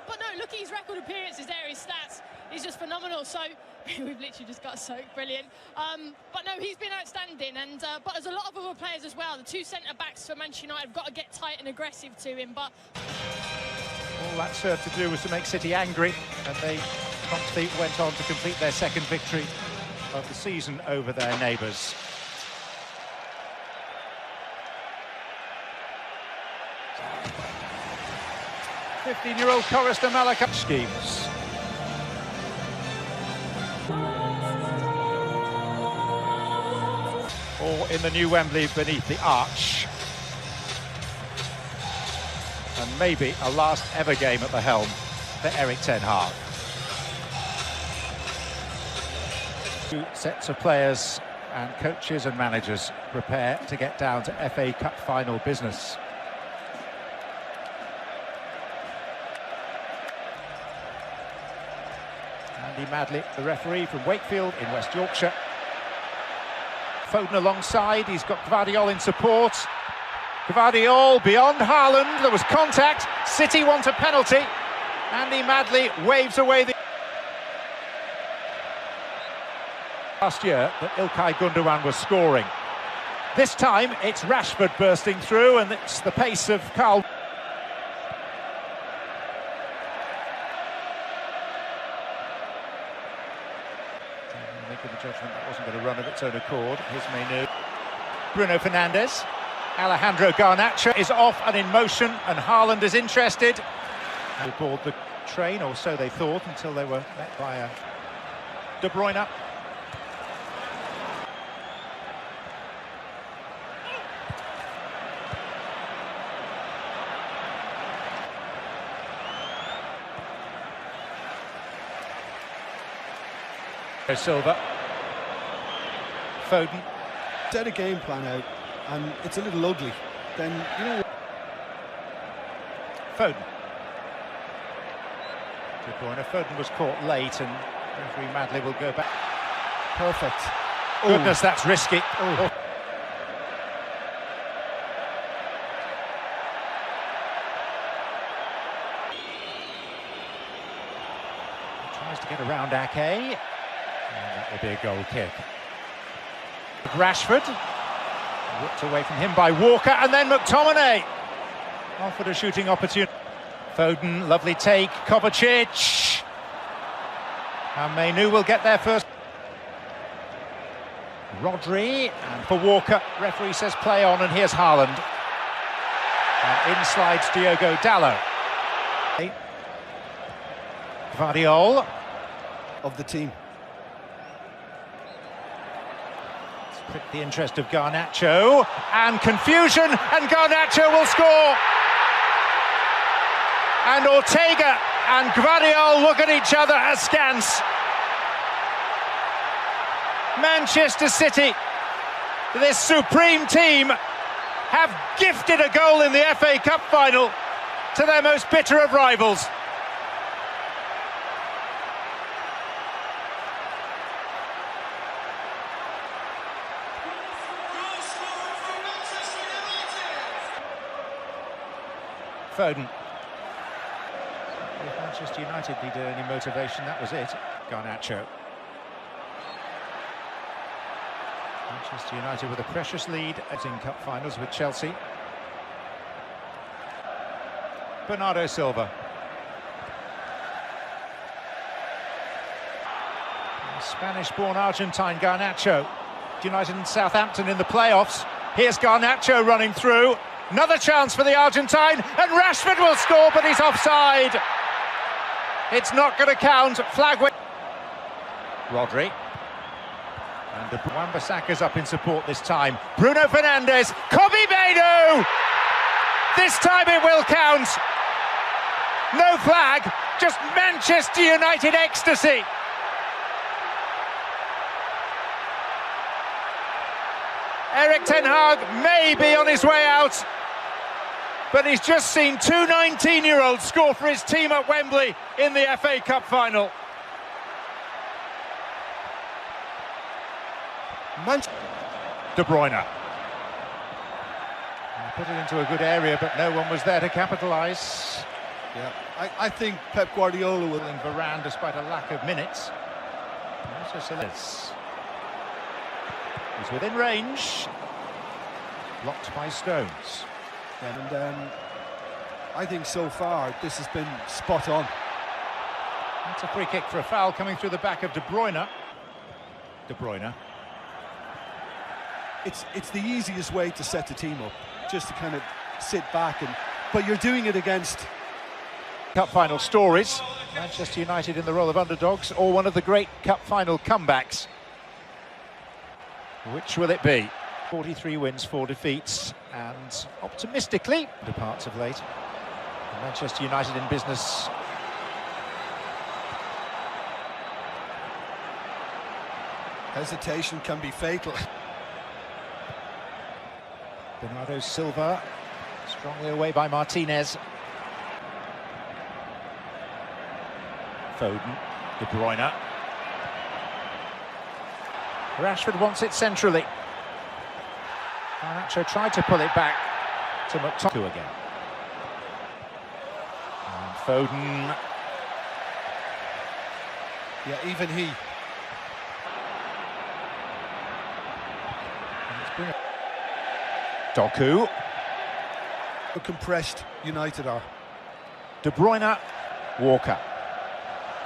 But no, look at his record appearances there, his stats. He's just phenomenal. So we've literally just got soaked, brilliant. But no, he's been outstanding. And but there's a lot of other players as well. The two centre backs for Manchester United have got to get tight and aggressive to him. But all that served to do was to make City angry, and they promptly went on to complete their second victory of the season over their neighbours. "15-year-old Chorister Malaka schemes." Or in the new Wembley beneath the arch. And maybe a last ever game at the helm for Erik ten Hag. Two sets of players and coaches and managers prepare to get down to FA Cup final business. Andy Madley, the referee from Wakefield in West Yorkshire. Foden alongside, he's got Gvardiol in support. Gvardiol beyond Haaland, there was contact, City want a penalty. Andy Madley waves away the... Last year that Ilkay Gundogan was scoring. This time it's Rashford bursting through, and it's the pace of Carl. Making the judgment that wasn't going to run of its own accord. Here's Mainoo. Bruno Fernandes. Alejandro Garnacho is off and in motion, and Haaland is interested. They board the train, or so they thought, until they were met by a De Bruyne. Silva. Foden. Set a game plan out and it's a little ugly, then you know. Foden. De Bruyne. Foden was caught late, and referee Madley will go back. Perfect. Goodness, that's risky. Oh. Tries to get around Ake. And that will be a goal kick. Rashford, whipped away from him by Walker, and then McTominay offered a shooting opportunity. Foden, lovely take, Kovacic. And Mainoo will get there first. Rodri, and for Walker, referee says play on, and here's Haaland. And in slides Diogo Dalot. Gvardiol. Of the team. Pricked the interest of Garnacho, and confusion, and Garnacho will score. And Ortega and Gvardiol look at each other askance. Manchester City, this supreme team, have gifted a goal in the FA Cup final to their most bitter of rivals. Foden. If Manchester United needed any motivation, that was it. Garnacho. Manchester United with a precious lead in cup finals with Chelsea. Bernardo Silva. Spanish-born Argentine Garnacho. United and Southampton in the playoffs. Here's Garnacho running through. Another chance for the Argentine, and Rashford will score, but he's offside. It's not going to count. Flag with Rodri. And Wan-Bissaka's up in support this time. Bruno Fernandes, Kobe Mainoo! This time it will count. No flag, just Manchester United ecstasy. Erik ten Hag may be on his way out, but he's just seen two 19-year-olds score for his team at Wembley in the FA Cup final. De Bruyne. Put it into a good area, but no one was there to capitalise. Yeah, I think Pep Guardiola will. In Varane, despite a lack of minutes. He's within range. Blocked by Stones. And I think so far this has been spot on. That's a free kick for a foul coming through the back of De Bruyne. De Bruyne. It's the easiest way to set the team up, just to kind of sit back but you're doing it against Cup final stories. Manchester United in the role of underdogs, or one of the great cup final comebacks. Which will it be? 43 wins, 4 defeats, and optimistically departs of late. Manchester United in business. hesitation can be fatal. Bernardo Silva, strongly away by Martinez. Foden, De Bruyne. Rashford wants it centrally. Garnacho tried to pull it back to McTominay again. And Foden. Yeah, even he. Doku. How compressed United are. De Bruyne, Walker.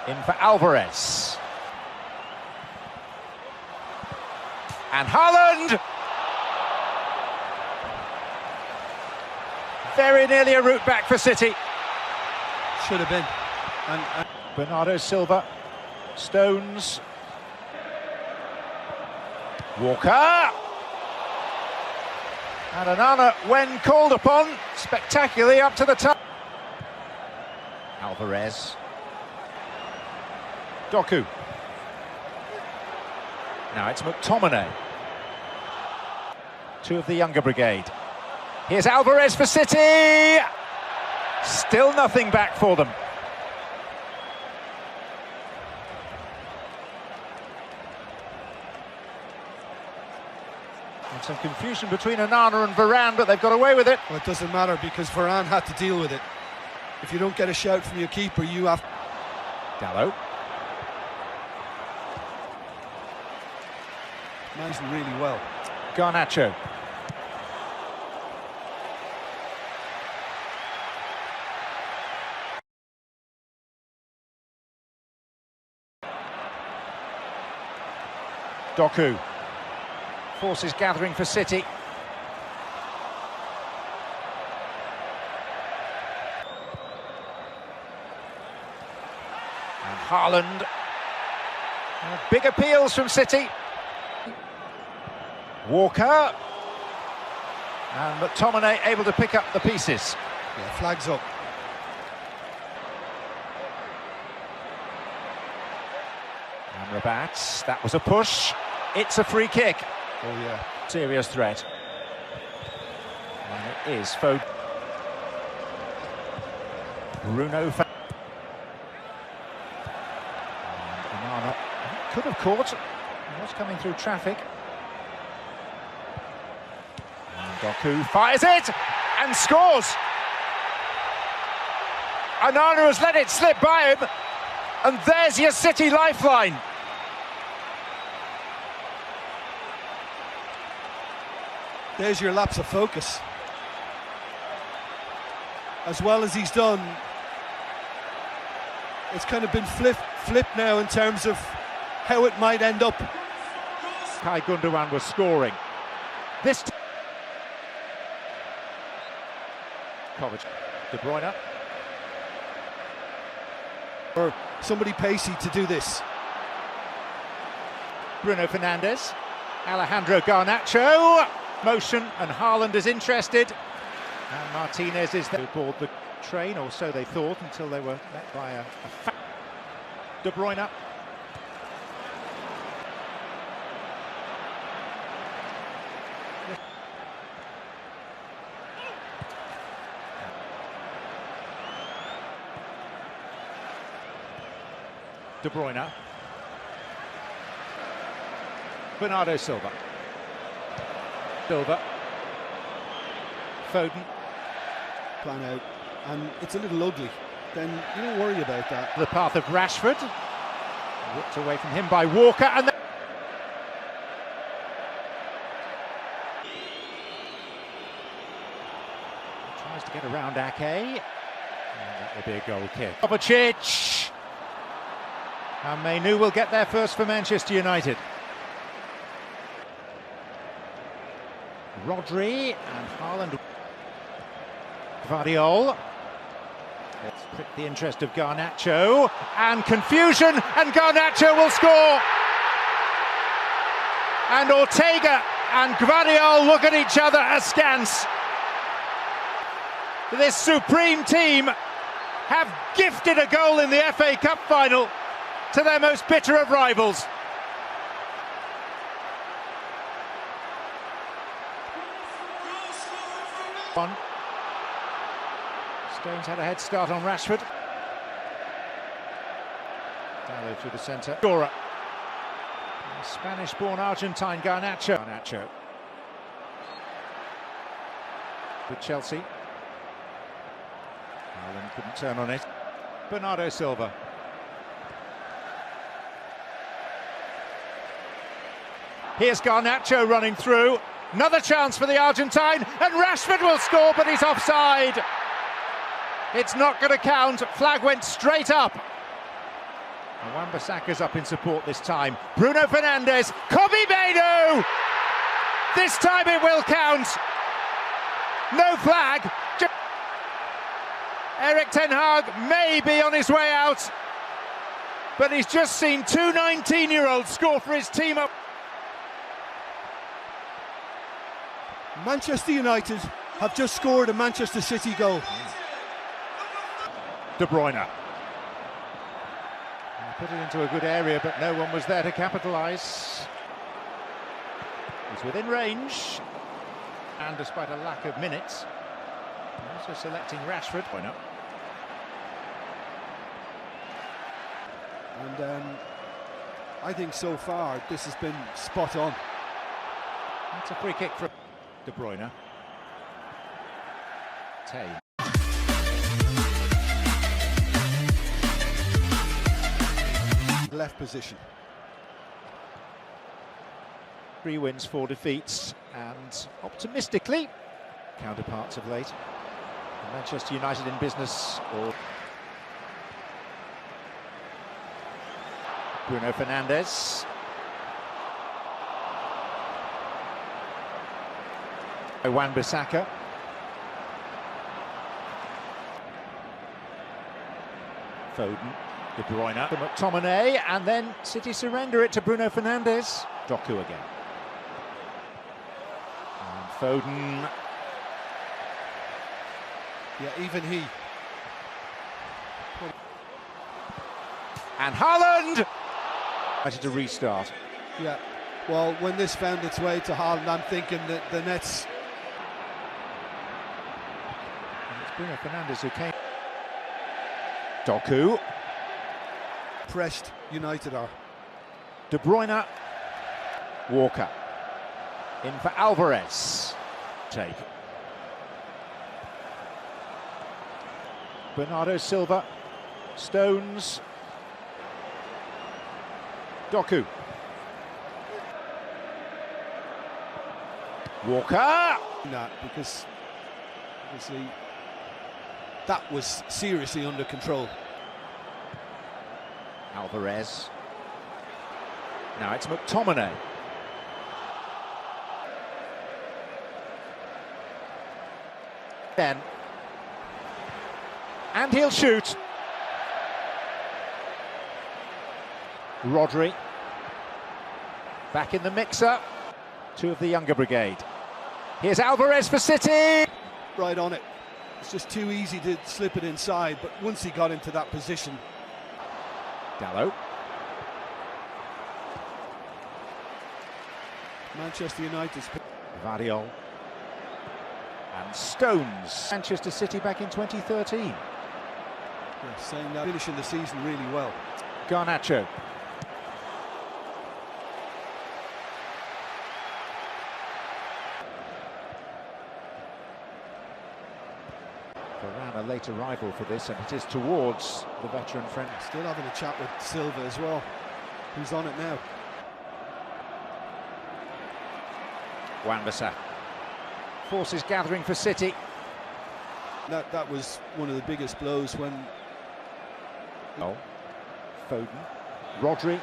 In for Alvarez. And Haaland! Very nearly a route back for City. Should have been. And Bernardo Silva. Stones. Walker! And Onana, when called upon, spectacularly up to the top. Alvarez. Doku. Now it's McTominay. Two of the younger brigade. Here's Alvarez for City. Still nothing back for them. And some confusion between Onana and Varane, but they've got away with it. well, it doesn't matter because Varane had to deal with it. If you don't get a shout from your keeper, you have. Dalot. Managed really well. Garnacho. Doku. Forces gathering for City. And Haaland. Big appeals from City. Walker. And McTominay able to pick up the pieces. Yeah, flags up. And Rabat, that was a push. It's a free kick. Oh yeah. Serious threat. And it is Foden. Bruno and Onana could have caught. He was coming through traffic. And Doku fires it and scores. Onana has let it slip by him, and there's your City lifeline. There's your lapse of focus. As well as he's done, it's kind of been flipped now in terms of how it might end up. Kai Gundogan was scoring. This Kovac, De Bruyne. Or somebody pacey to do this. Bruno Fernandes. Alejandro Garnacho. Motion, and Haaland is interested. And Martinez is there aboard the train, or so they thought, until they were met by a De Bruyne. De Bruyne. Bernardo Silva. Silva. Foden. Plan out. And it's a little ugly. then you don't worry about that. The path of Rashford, whipped away from him by Walker, and then tries to get around Ake, and that will be a goal kick. Kovacic, and Mainoo will get there first for Manchester United. Rodri and Haaland. Gvardiol. Let's prick the interest of Garnacho, and confusion, and Garnacho will score. And Ortega and Gvardiol look at each other askance. This supreme team have gifted a goal in the FA Cup final to their most bitter of rivals. Stones had a head start on Rashford. Dalot through the centre. Dora. Spanish-born Argentine Garnacho. With Chelsea. Haaland couldn't turn on it. Bernardo Silva. Here's Garnacho running through. Another chance for the Argentine, and Rashford will score, but he's offside. It's not going to count. Flag went straight up. And Wan-Bissaka's up in support this time. Bruno Fernandes, Kobbie Mainoo! This time it will count. No flag. Erik ten Hag may be on his way out, but he's just seen two 19-year-olds score for his team up. Manchester United have just scored a Manchester City goal. De Bruyne. He put it into a good area, but no one was there to capitalise. He's within range, and despite a lack of minutes, also selecting Rashford. Why not? And I think so far this has been spot on. That's a free kick for De Bruyne. Tay. Left position. 3 wins, 4 defeats, and optimistically, counterparts of late. Manchester United in business, or Bruno Fernandes. Wan-Bissaka. Foden, De Bruyne, to McTominay, and then City surrender it to Bruno Fernandes. Doku again. And Foden. Yeah, even he. And Haaland! Wanted to restart. Yeah, well, when this found its way to Haaland, I'm thinking that the net's... And it's Bruno Fernandes who came. Doku. Pressed United are. De Bruyne. Walker. In for Alvarez. Take. Bernardo Silva. Stones. Doku. Walker. That because obviously that was seriously under control. Alvarez. Now it's McTominay. Ben. And he'll shoot. Rodri. Back in the mixer. 2 of the younger brigade. Here's Alvarez for City. Right on it. It's just too easy to slip it inside, but once he got into that position. Dalot. Manchester United's... Gvardiol. And Stones. Manchester City back in 2013. Yeah, saying that, finishing the season really well. Garnacho. Varane a late arrival for this, and it is towards the veteran friend. Still having a chat with Silva as well. Who's on it now? Wan-Bissaka. Forces gathering for City. That was one of the biggest blows when... Oh, Foden. Rodri.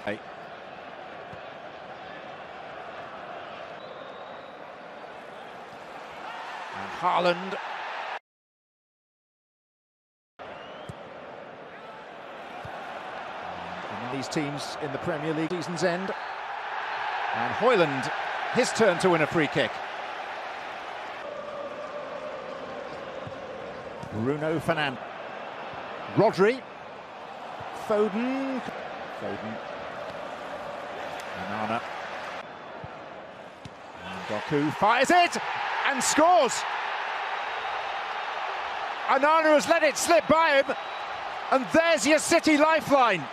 Hey. And Haaland. And these teams in the Premier League season's end. And Højlund, his turn to win a free kick. Bruno Fernandes. Rodri. Foden. Onana. And Doku fires it and scores. Onana has let it slip by him, and there's your City lifeline.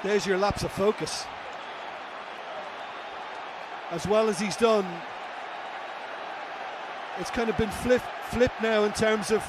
There's your lapse of focus. As well as he's done, it's kind of been flipped now in terms of